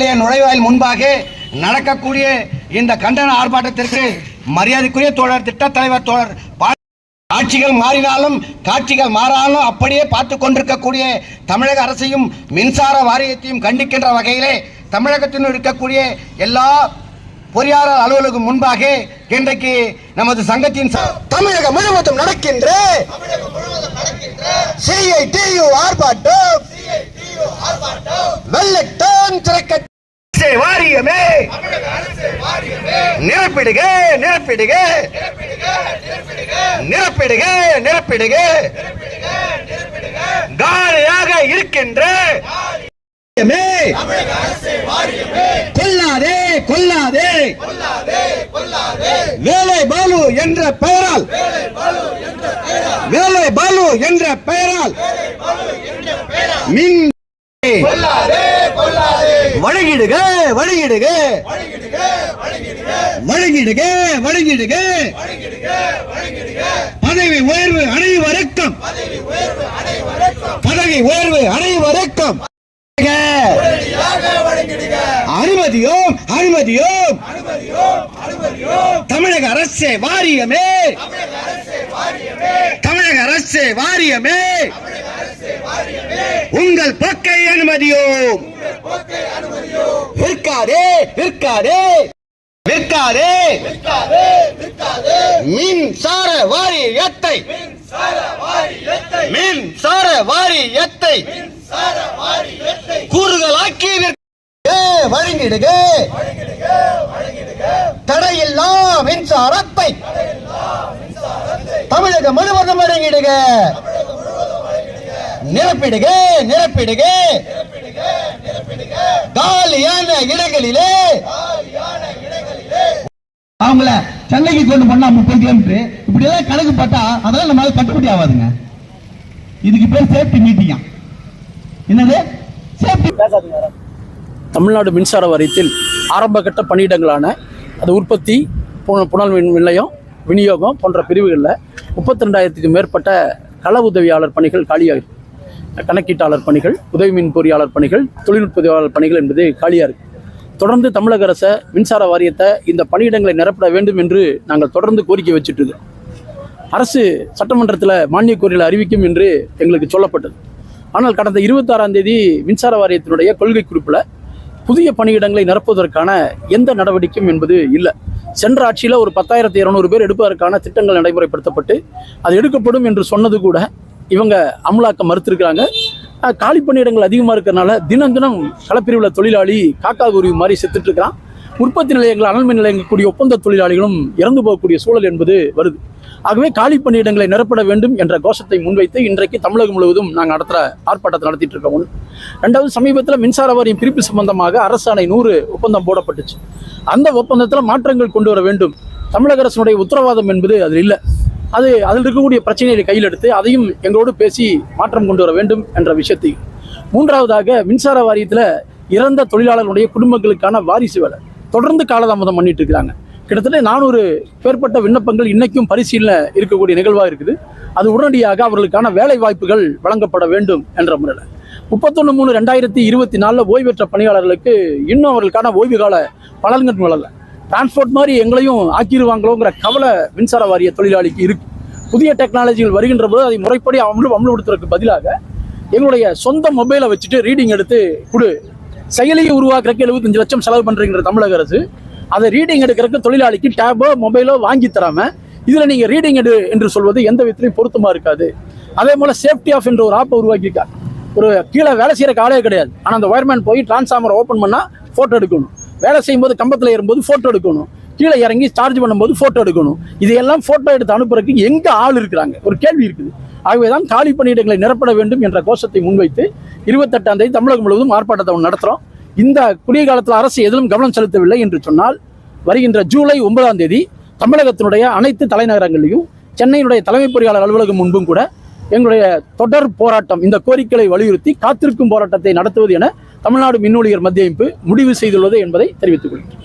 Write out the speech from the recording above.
நிலைய நுழைவாயில் முன்பாக நடக்கக்கூடிய இந்த கண்டன ஆர்ப்பாட்டத்திற்கு மரியாதைக்குரிய தோழர் திட்ட தலைவர் தோழர் ஆட்சிகள் மாறினாலும் காட்சிகள் மாறாலும் அப்படியே பார்த்து கொண்டிருக்கக்கூடிய தமிழக அரசையும் மின்சார வாரியத்தையும் கண்டிக்கின்ற வகையிலே தமிழகத்தில் இருக்கக்கூடிய எல்லா பொறியாளர் அலுவலகம் முன்பாக இன்றைக்கு நமது சங்கத்தின் தமிழகம் முழுவதும் நடக்கின்ற CITU ஆர்ப்பாட்டம் வெள்ளத்தான் திறக்க வாரியமே நிரப்பிடுக நிரப்பிடுக நிரப்பிடுக நிரப்பிடுக காலியாக இருக்கின்ற கொல்லாதே கொல்லாதே வேலை பாலு என்ற பெயரால் வேலை பாலு என்ற பெயரால் மின் வழங்கிடுக வழங்கிடுக வழங்கிடுக வழங்கிடுக பதவி உயர்வு அனைவருக்கும் பதவி உயர்வு அனைவருக்கும் அனுமதியோம் அனுமதியோம் தமிழக அரசு வாரியமே தமிழக அரசு வாரியமே உங்கள் போக்கை அனுமதியோம் விற்காதே விற்காதே விற்காதே மின்சார வாரியத்தை மின்சார வாரியத்தை கூறுகளாக்கி வழங்கிடுக தடையில்லா மின்சாரத்தை தமிழகம் முழுவதும் வழங்கிடுக நிரப்பிடுக நிரப்பிடுக காலியான இடங்களிலே அவங்கள சென்னைக்கு கொண்டு போனா 30 கிலோமீட்டர் இப்படி எல்லாம் கணக்கு பட்டா அதெல்லாம் நம்மளால கட்டுப்படி ஆகாதுங்க. இதுக்கு பேர் சேஃப்டி மீட்டிங்கா? என்னது சேஃப்டி? தமிழ்நாடு மின்சார வாரியத்தில் ஆரம்பகட்ட பணியிடங்களான அது உற்பத்தி, புனல் மின் நிலையம், விநியோகம் போன்ற பிரிவுகளில் 32,000க்கும் மேற்பட்ட கள உதவியாளர் பணிகள் காலியாக இருக்கு. கணக்கீட்டாளர் பணிகள், உதவி மின் பொறியாளர் பணிகள், தொழில்நுட்ப உதவியாளர் பணிகள் என்பது காலியாக இருக்கு. தொடர்ந்து தமிழக அரசு மின்சார வாரியத்தை இந்த பணியிடங்களை நிரப்பட வேண்டும் என்று நாங்கள் தொடர்ந்து கோரிக்கை வச்சுட்டு இருக்கோம். அரசு சட்டமன்றத்தில் மானிய கோரிக்கைகளை அறிவிக்கும் என்று எங்களுக்கு சொல்லப்பட்டது. ஆனால் கடந்த 26ஆம் தேதி மின்சார வாரியத்தினுடைய கொள்கை குறிப்பில் புதிய பணியிடங்களை நிரப்புவதற்கான எந்த நடவடிக்கையும் என்பது இல்லை. சென்ற ஆட்சியில் ஒரு 10,200 பேர் எடுப்பதற்கான திட்டங்கள் நடைமுறைப்படுத்தப்பட்டு அது எடுக்கப்படும் என்று சொன்னது கூட இவங்க அமலாக்க மறுத்திருக்கிறாங்க. காலி பணியிடங்கள் அதிகமாக இருக்கிறதுனால தினம் தினம் களப்பிரிவில் தொழிலாளி காக்கா குருவி மாதிரி செத்துட்டு இருக்கிறான். உற்பத்தி நிலையங்கள், அனல்மின் நிலையங்கள் கூடிய ஒப்பந்த தொழிலாளிகளும் இறந்து போகக்கூடிய சூழல் என்பது வருது. ஆகவே காலி பணியிடங்களை நிரப்பட வேண்டும் என்ற கோஷத்தை முன்வைத்து இன்றைக்கு தமிழகம் முழுவதும் நாங்கள் நடத்துகிற ஆர்ப்பாட்டத்தை நடத்திட்டு இருக்கோம். ரெண்டாவது, சமீபத்தில் மின்சார வாரியம் பிரிப்பு சம்பந்தமாக அரசாணை 100 ஒப்பந்தம் போடப்பட்டுச்சு. அந்த ஒப்பந்தத்தில் மாற்றங்கள் கொண்டு வர வேண்டும். தமிழக அரசுடைய உத்தரவாதம் என்பது அதில் இல்லை. அதில் இருக்கக்கூடிய பிரச்சனைகளை கையில் எடுத்து அதையும் எங்களோடு பேசி மாற்றம் கொண்டு வர வேண்டும் என்ற விஷயத்தையும். மூன்றாவதாக, மின்சார வாரியத்தில் இறந்த தொழிலாளர்களுடைய குடும்பங்களுக்கான வாரிசு வேலை தொடர்ந்து காலதாமதம் பண்ணிட்டு இருக்கிறாங்க. கிட்டத்தட்ட 400 பேர்பட்ட விண்ணப்பங்கள் இன்னைக்கும் பரிசீலனை இருக்கக்கூடிய நிகழ்வாக இருக்குது. அது உடனடியாக அவர்களுக்கான வேலை வாய்ப்புகள் வழங்கப்பட வேண்டும் என்ற முறையில் 31/3/2024 ஓய்வு பெற்ற பணியாளர்களுக்கு இன்னும் அவர்களுக்கான ஓய்வு கால பலன்கள் வழங்கல. டிரான்ஸ்போர்ட் மாதிரி எங்களையும் ஆக்கிடுவாங்களோங்கிற கவலை மின்சார வாரிய தொழிலாளிக்கு இருக்கு. புதிய டெக்னாலஜிகள் வருகின்ற போது அதை முறைப்படி அமல்படுத்துறதுக்கு பதிலாக எங்களுடைய சொந்த மொபைலை வச்சுட்டு ரீடிங் எடுத்து கொடு, செயலியை உருவாக்குறதுக்கு 75 லட்சம் செலவு பண்ணுறீங்கிற தமிழக அரசு அதை ரீடிங் எடுக்கிறதுக்கு தொழிலாளிக்கு டேபோ மொபைலோ வாங்கி தராம இதில் நீங்கள் ரீடிங் எடு என்று சொல்வது எந்த விதத்திலையும் பொருத்தமாக இருக்காது. அதே போல் சேஃப்டி ஆஃப் என்ற ஒரு ஆப்பை உருவாக்கியிருக்காங்க. ஒரு கீழே வேலை செய்கிற காலே கிடையாது. ஆனால் அந்த ஒயர்மேன் போய் டிரான்ஸ்ஃபார்மரை ஓப்பன் பண்ணால் ஃபோட்டோ எடுக்கணும், வேலை செய்யும்போது கம்பத்தில் ஏறும்போது ஃபோட்டோ எடுக்கணும், கீழே இறங்கி சார்ஜ் பண்ணும்போது ஃபோட்டோ எடுக்கணும். இதையெல்லாம் ஃபோட்டோ எடுத்து அனுப்புறதுக்கு எங்கே ஆள் இருக்கிறாங்க? ஒரு கேள்வி இருக்குது. ஆகவே தான் காலி பணியிடங்களை நிரப்பட வேண்டும் என்ற கோஷத்தை முன்வைத்து 28ஆம் தேதி தமிழகம் முழுவதும் ஆர்ப்பாட்டத்தை நடத்துகிறோம். இந்த குறுகிய காலத்தில் அரசு எதிலும் கவனம் செலுத்தவில்லை என்று சொன்னால் வருகின்ற ஜூலை 9ஆம் தேதி தமிழகத்தினுடைய அனைத்து தலைநகரங்களிலும் சென்னையினுடைய தலைமை பொறியாளர் அலுவலகம் முன்பும் கூட எங்களுடைய தொடர் போராட்டம், இந்த கோரிக்கைகளை வலியுறுத்தி காத்திருக்கும் போராட்டத்தை நடத்துவது என தமிழ்நாடு மின் ஊழியர் மத்திய அமைப்பு முடிவு செய்துள்ளது என்பதை தெரிவித்துக் கொள்கிறேன்.